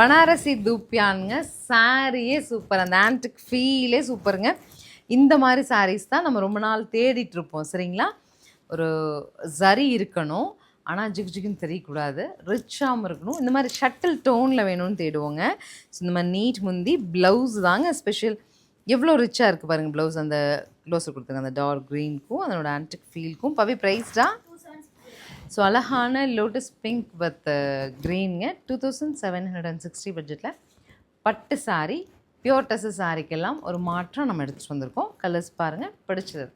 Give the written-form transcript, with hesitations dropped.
Banarasi தூப்பியானுங்க. சாரியே super, அந்த antique ஃபீலே சூப்பருங்க. இந்த மாதிரி சாரீஸ் தான் நம்ம ரொம்ப நாள் தேடிட்டு இருப்போம் சரிங்களா. ஒரு சரி இருக்கணும், ஆனால் ஜிகு ஜிகுன்னு தெரியக்கூடாது, ரிச்சாகவும் இருக்கணும். இந்த மாதிரி ஷட்டில் டோனில் வேணும்னு தேடுவோங்க. ஸோ இந்த மாதிரி நீட் முந்தி ப்ளவுஸ் தாங்க ஸ்பெஷல். எவ்வளோ ரிச்சாக இருக்குது பாருங்கள் ப்ளவுஸ். அந்த க்ளோஸர் கொடுத்துங்க, அந்த டார்க் க்ரீனுக்கும் அதனோட ஆன்டிக் ஃபீலுக்கும். பவி ப்ரைஸ்டா? ஸோ அழகான லோட்டஸ் பிங்க் வித் க்ரீனுங்க. 2760 பட்ஜெட்டில் பட்டு சாரீ, பியோர் டசு சாரிக்கெல்லாம் ஒரு மாற்றம் நம்ம எடுத்துகிட்டு வந்திருக்கோம். கலர்ஸ் பாருங்கள், பிடிச்சது.